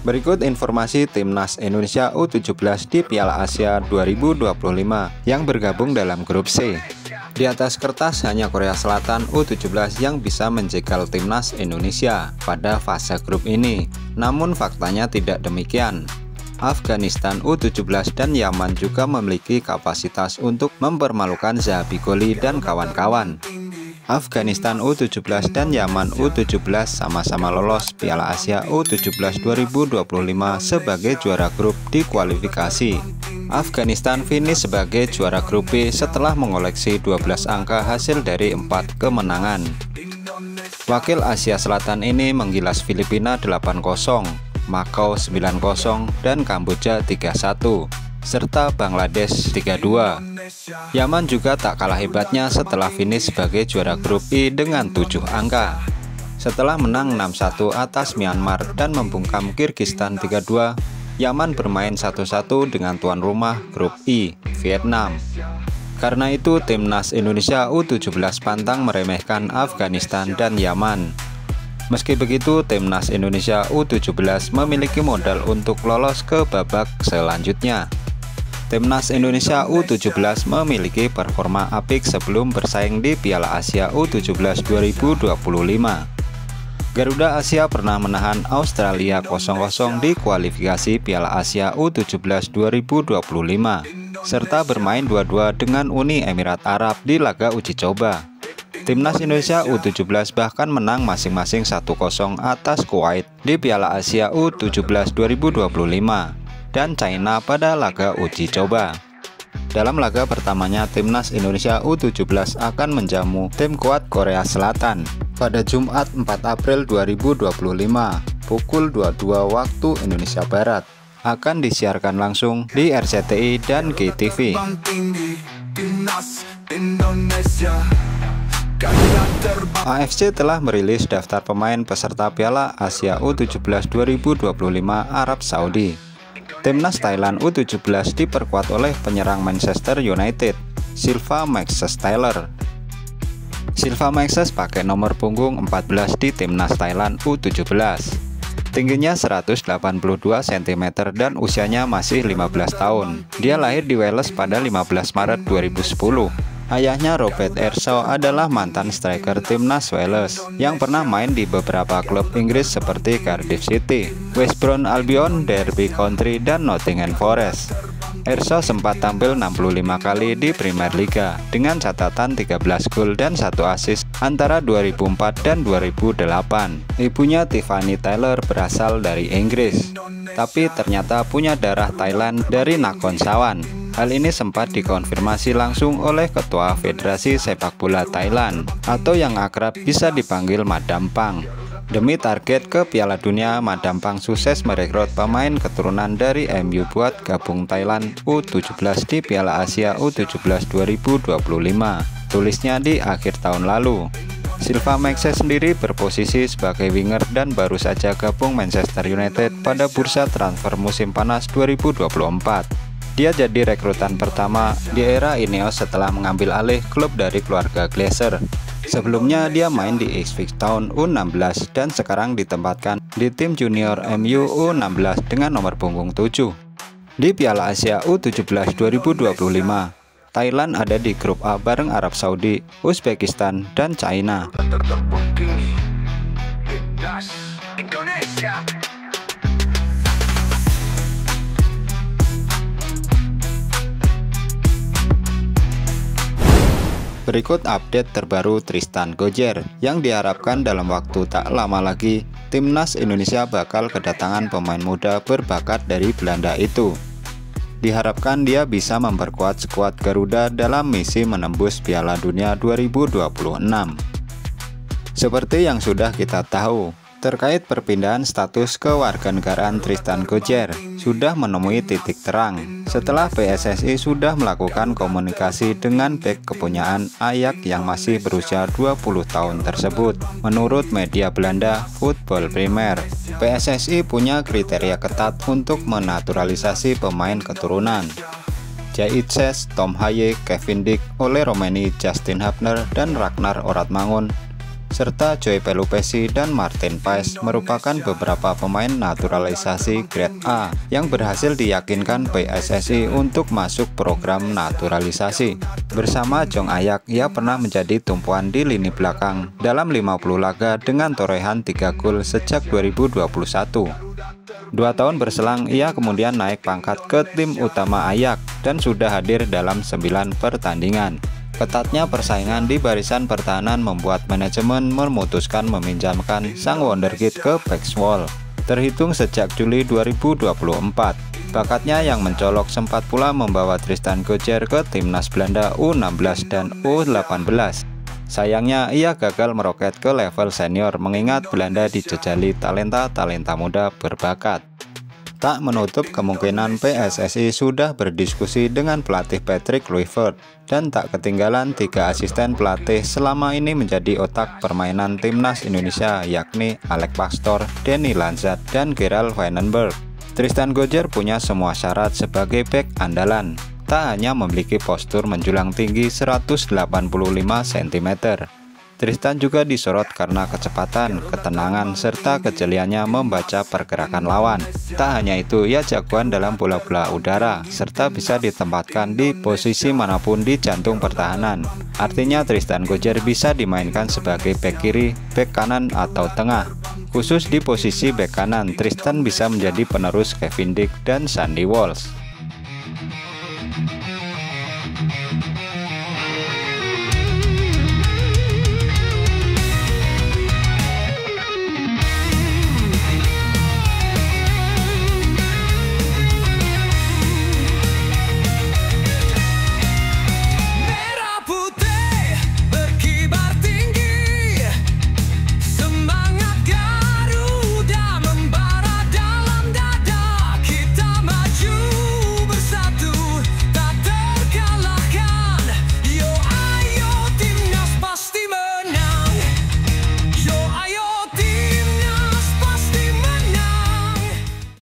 Berikut informasi Timnas Indonesia U17 di Piala Asia 2025 yang bergabung dalam grup C. Di atas kertas hanya Korea Selatan U17 yang bisa menjegal Timnas Indonesia pada fase grup ini. Namun faktanya tidak demikian. Afghanistan U17 dan Yaman juga memiliki kapasitas untuk mempermalukan Zahabi Goli dan kawan-kawan. Afghanistan U17 dan Yaman U17 sama-sama lolos Piala Asia U17 2025 sebagai juara grup di kualifikasi. Afghanistan finish sebagai juara grup B setelah mengoleksi 12 angka hasil dari 4 kemenangan. Wakil Asia Selatan ini menggilas Filipina 8-0, Makau 9-0, dan Kamboja 3-1. Serta Bangladesh 3-2. Yaman juga tak kalah hebatnya setelah finish sebagai juara grup I dengan 7 angka. Setelah menang 6-1 atas Myanmar dan membungkam Kirgistan 3-2, Yaman bermain 1-1 dengan tuan rumah grup I, Vietnam. Karena itu Timnas Indonesia U17 pantang meremehkan Afghanistan dan Yaman. Meski begitu, Timnas Indonesia U17 memiliki modal untuk lolos ke babak selanjutnya. Timnas Indonesia U17 memiliki performa apik sebelum bersaing di Piala Asia U17 2025. Garuda Asia pernah menahan Australia 0-0 di kualifikasi Piala Asia U17 2025, serta bermain 2-2 dengan Uni Emirat Arab di laga uji coba. Timnas Indonesia U17 bahkan menang masing-masing 1-0 atas Kuwait di Piala Asia U17 2025 dan China pada laga uji coba. Dalam laga pertamanya, Timnas Indonesia U17 akan menjamu tim kuat Korea Selatan pada Jumat 4 April 2025 pukul 22 waktu Indonesia Barat. Akan disiarkan langsung di RCTI dan GTV. AFC telah merilis daftar pemain peserta Piala Asia U17 2025 Arab Saudi. Timnas Thailand U17 diperkuat oleh penyerang Manchester United, Silva Maxes Taylor. Silva Maxes pakai nomor punggung 14 di Timnas Thailand U17. Tingginya 182 cm dan usianya masih 15 tahun. Dia lahir di Wales pada 15 Maret 2010. Ayahnya Robert Ershaw adalah mantan striker Timnas Wales yang pernah main di beberapa klub Inggris seperti Cardiff City, West Brom Albion, Derby County, dan Nottingham Forest. Ershaw sempat tampil 65 kali di Premier Liga dengan catatan 13 gol dan 1 assist antara 2004 dan 2008. Ibunya Tiffany Taylor berasal dari Inggris, tapi ternyata punya darah Thailand dari Nakhon Sawan. Hal ini sempat dikonfirmasi langsung oleh Ketua Federasi Sepak Bola Thailand atau yang akrab bisa dipanggil Madam Pang. Demi target ke Piala Dunia, Madam Pang sukses merekrut pemain keturunan dari MU buat gabung Thailand U17 di Piala Asia U17 2025. Tulisnya di akhir tahun lalu. Silva Maxes sendiri berposisi sebagai winger dan baru saja gabung Manchester United pada bursa transfer musim panas 2024. Dia jadi rekrutan pertama di era Ineos setelah mengambil alih klub dari keluarga Glazer. Sebelumnya dia main di Ipswich Town U16 dan sekarang ditempatkan di tim junior MU U16 dengan nomor punggung 7. Di Piala Asia U17 2025, Thailand ada di grup A bareng Arab Saudi, Uzbekistan, dan China. Berikut update terbaru Tristan Gojjer yang diharapkan dalam waktu tak lama lagi Timnas Indonesia bakal kedatangan pemain muda berbakat dari Belanda itu. Diharapkan dia bisa memperkuat skuad Garuda dalam misi menembus Piala Dunia 2026. Seperti yang sudah kita tahu, terkait perpindahan status kewarganegaraan Tristan Gojjer sudah menemui titik terang setelah PSSI sudah melakukan komunikasi dengan bek kepunyaan Ajax yang masih berusia 20 tahun tersebut. Menurut media Belanda Football Premier, PSSI punya kriteria ketat untuk menaturalisasi pemain keturunan. Jaitses, Tom Haye, Kevin Dick, Ole Romeni, Justin Hubner, dan Ragnar Oratmangun serta Joy Pelupesi dan Martin Paes merupakan beberapa pemain naturalisasi grade A yang berhasil diyakinkan PSSI untuk masuk program naturalisasi. Bersama Jong Ayak, ia pernah menjadi tumpuan di lini belakang dalam 50 laga dengan torehan 3 gol sejak 2021. 2 tahun berselang, ia kemudian naik pangkat ke tim utama Ayak dan sudah hadir dalam 9 pertandingan. Ketatnya persaingan di barisan pertahanan membuat manajemen memutuskan meminjamkan sang wonderkid ke Paxwell. Terhitung sejak Juli 2024, bakatnya yang mencolok sempat pula membawa Tristan Gojer ke timnas Belanda U16 dan U18. Sayangnya ia gagal meroket ke level senior mengingat Belanda dijejali talenta-talenta muda berbakat. Tak menutup kemungkinan PSSI sudah berdiskusi dengan pelatih Patrick Kluivert dan tak ketinggalan 3 asisten pelatih selama ini menjadi otak permainan timnas Indonesia, yakni Alex Pastoor, Denny Lanzat, dan Gerald Vandenberg. Tristan Gojer punya semua syarat sebagai bek andalan. Tak hanya memiliki postur menjulang tinggi 185 cm. Tristan juga disorot karena kecepatan, ketenangan, serta kejeliannya membaca pergerakan lawan. Tak hanya itu, ia jagoan dalam bola-bola udara, serta bisa ditempatkan di posisi manapun di jantung pertahanan. Artinya Tristan Gojer bisa dimainkan sebagai bek kiri, bek kanan, atau tengah. Khusus di posisi bek kanan, Tristan bisa menjadi penerus Kevin Dijk dan Sandy Walsh.